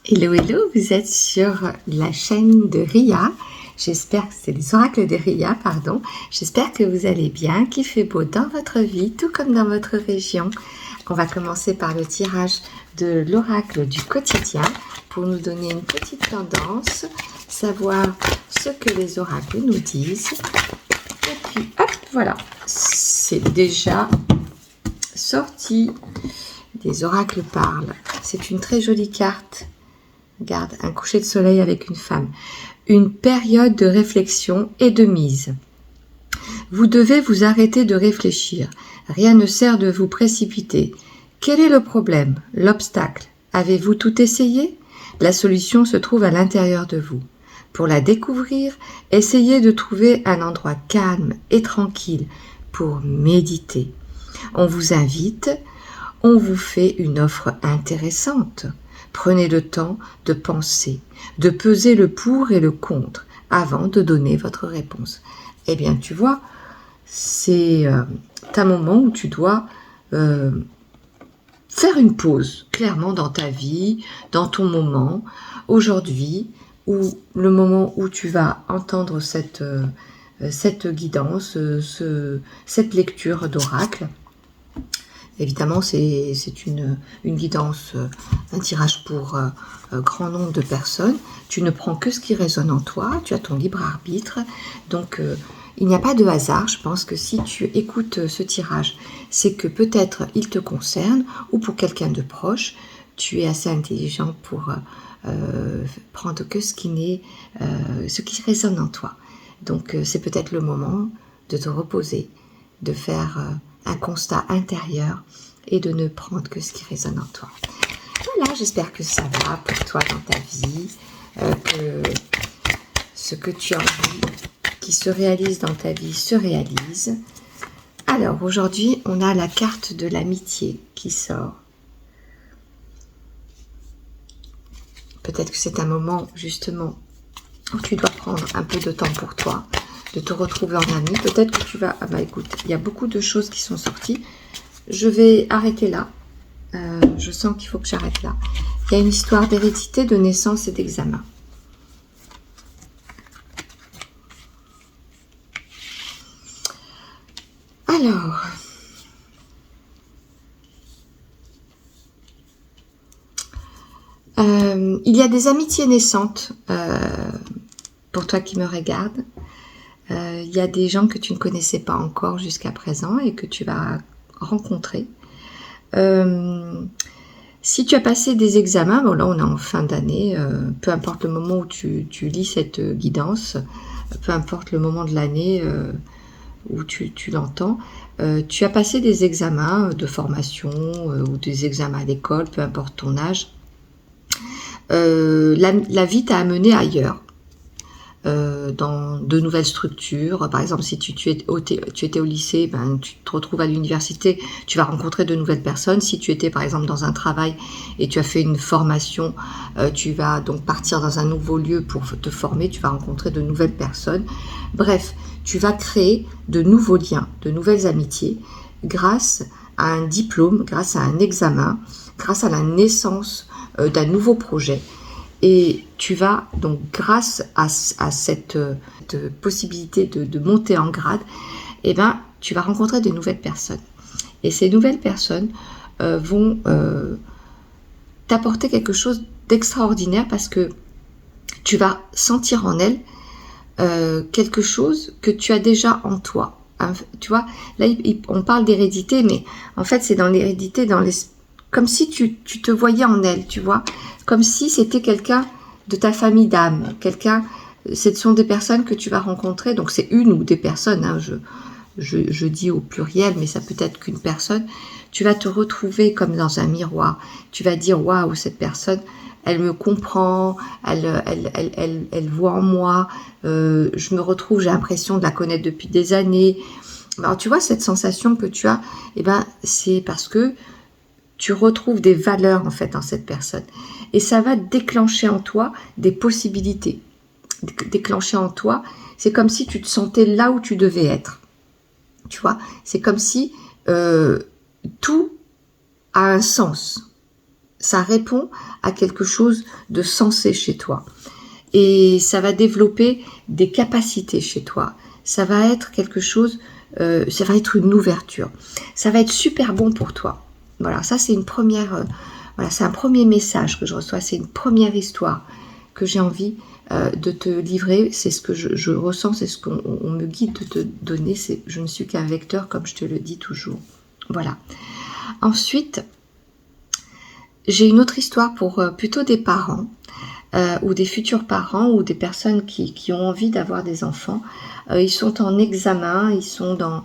Hello, hello, vous êtes sur la chaîne de Ria. J'espère que c'est les oracles de Ria, pardon. J'espère que vous allez bien, qu'il fait beau dans votre vie, tout comme dans votre région. On va commencer par le tirage de l'oracle du quotidien pour nous donner une petite tendance, savoir ce que les oracles nous disent. Et puis, hop, voilà, c'est déjà sorti. Des oracles parlent. C'est une très jolie carte. Regarde, un coucher de soleil avec une femme. Une période de réflexion et de mise. Vous devez vous arrêter de réfléchir. Rien ne sert de vous précipiter. Quel est le problème, l'obstacle? Avez-vous tout essayé? La solution se trouve à l'intérieur de vous. Pour la découvrir, essayez de trouver un endroit calme et tranquille pour méditer. On vous invite, on vous fait une offre intéressante. Prenez le temps de penser, de peser le pour et le contre avant de donner votre réponse. Eh bien, tu vois, c'est un moment où tu dois faire une pause, clairement, dans ta vie, dans ton moment, aujourd'hui, ou le moment où tu vas entendre cette guidance, cette lecture d'oracle. Évidemment, c'est une guidance, un tirage pour un grand nombre de personnes. Tu ne prends que ce qui résonne en toi, tu as ton libre arbitre. Donc, il n'y a pas de hasard. Je pense que si tu écoutes ce tirage, c'est que peut-être il te concerne ou pour quelqu'un de proche, tu es assez intelligent pour prendre que ce qui résonne en toi. Donc, c'est peut-être le moment de te reposer, de faire un constat intérieur et de ne prendre que ce qui résonne en toi. Voilà, j'espère que ça va pour toi dans ta vie, que ce que tu as envie qui se réalise dans ta vie se réalise. Alors aujourd'hui, on a la carte de l'amitié qui sort. Peut-être que c'est un moment justement où tu dois prendre un peu de temps pour toi, de te retrouver en ami. Peut-être que tu vas... Ah bah écoute, il y a beaucoup de choses qui sont sorties. Je vais arrêter là. Je sens qu'il faut que j'arrête là. Il y a une histoire d'hérédité, de naissance et d'examen. Alors... il y a des amitiés naissantes pour toi qui me regardes. Il y a des gens que tu ne connaissais pas encore jusqu'à présent et que tu vas rencontrer. Si tu as passé des examens, bon là on est en fin d'année, peu importe le moment où tu lis cette guidance, peu importe le moment de l'année où tu l'entends, tu as passé des examens de formation ou des examens à l'école, peu importe ton âge. La vie t'a amené ailleurs. Dans de nouvelles structures. Par exemple, si tu étais au lycée, ben, tu te retrouves à l'université, tu vas rencontrer de nouvelles personnes. Si tu étais par exemple dans un travail et tu as fait une formation, tu vas donc partir dans un nouveau lieu pour te former, tu vas rencontrer de nouvelles personnes. Bref, tu vas créer de nouveaux liens, de nouvelles amitiés grâce à un diplôme, grâce à un examen, grâce à la naissance d'un nouveau projet. Et tu vas donc, grâce à cette possibilité de monter en grade, eh ben, tu vas rencontrer de nouvelles personnes. Et ces nouvelles personnes vont t'apporter quelque chose d'extraordinaire parce que tu vas sentir en elles quelque chose que tu as déjà en toi. Tu vois, là, on parle d'hérédité, mais en fait, c'est dans l'hérédité, comme si tu te voyais en elle, tu vois. Comme si c'était quelqu'un de ta famille d'âme, ce sont des personnes que tu vas rencontrer, donc c'est une ou des personnes, hein, je dis au pluriel, mais ça peut être qu'une personne, tu vas te retrouver comme dans un miroir, tu vas dire, waouh, cette personne, elle me comprend, elle voit en moi, je me retrouve, j'ai l'impression de la connaître depuis des années. Alors tu vois, cette sensation que tu as, eh ben, c'est parce que tu retrouves des valeurs en fait en cette personne. Et ça va déclencher en toi des possibilités. Déclencher en toi, c'est comme si tu te sentais là où tu devais être. Tu vois, c'est comme si tout a un sens. ça répond à quelque chose de sensé chez toi. Et ça va développer des capacités chez toi. Ça va être quelque chose, ça va être une ouverture. Ça va être super bon pour toi. Voilà, ça c'est une première, voilà, c'est un premier message que je reçois, c'est une première histoire que j'ai envie de te livrer. C'est ce que je ressens, c'est ce qu'on me guide de te donner. Je ne suis qu'un vecteur, comme je te le dis toujours. Voilà. Ensuite, j'ai une autre histoire pour plutôt des parents. Ou des futurs parents ou des personnes qui ont envie d'avoir des enfants. Ils sont en examen, ils sont dans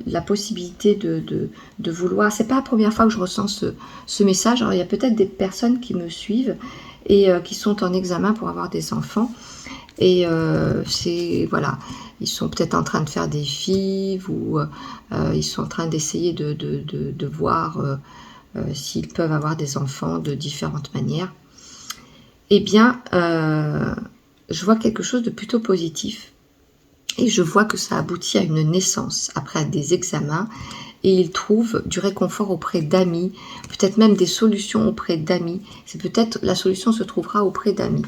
la possibilité de vouloir. C'est pas la première fois que je ressens ce message. Alors, il y a peut-être des personnes qui me suivent et qui sont en examen pour avoir des enfants. Et c'est voilà, ils sont peut-être en train de faire des FIV ou ils sont en train d'essayer de voir s'ils peuvent avoir des enfants de différentes manières. Eh bien, je vois quelque chose de plutôt positif et je vois que ça aboutit à une naissance après des examens et ils trouvent du réconfort auprès d'amis, peut-être même des solutions auprès d'amis. C'est peut-être la solution se trouvera auprès d'amis.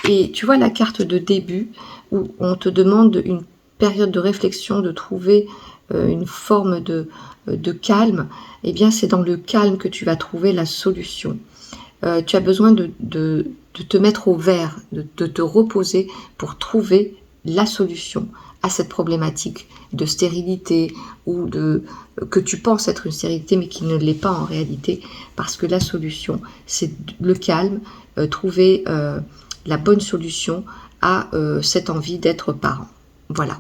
Et tu vois la carte de début où on te demande une période de réflexion, de trouver une forme de calme. Eh bien, c'est dans le calme que tu vas trouver la solution. Tu as besoin de te mettre au vert, de te reposer pour trouver la solution à cette problématique de stérilité ou que tu penses être une stérilité mais qui ne l'est pas en réalité, parce que la solution, c'est le calme, trouver la bonne solution à cette envie d'être parent. Voilà.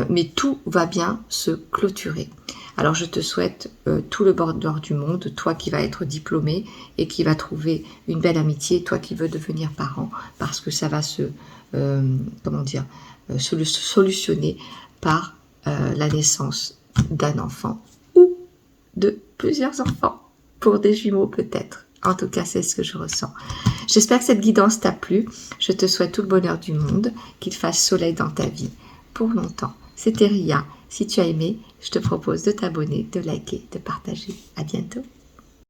Mais tout va bien se clôturer. Alors je te souhaite tout le bonheur du monde, toi qui vas être diplômé et qui va trouver une belle amitié, toi qui veux devenir parent, parce que ça va se solutionner par la naissance d'un enfant ou de plusieurs enfants, pour des jumeaux peut-être. En tout cas, c'est ce que je ressens. J'espère que cette guidance t'a plu. Je te souhaite tout le bonheur du monde, qu'il fasse soleil dans ta vie pour longtemps. C'était Ria. Si tu as aimé, je te propose de t'abonner, de liker, de partager. À bientôt.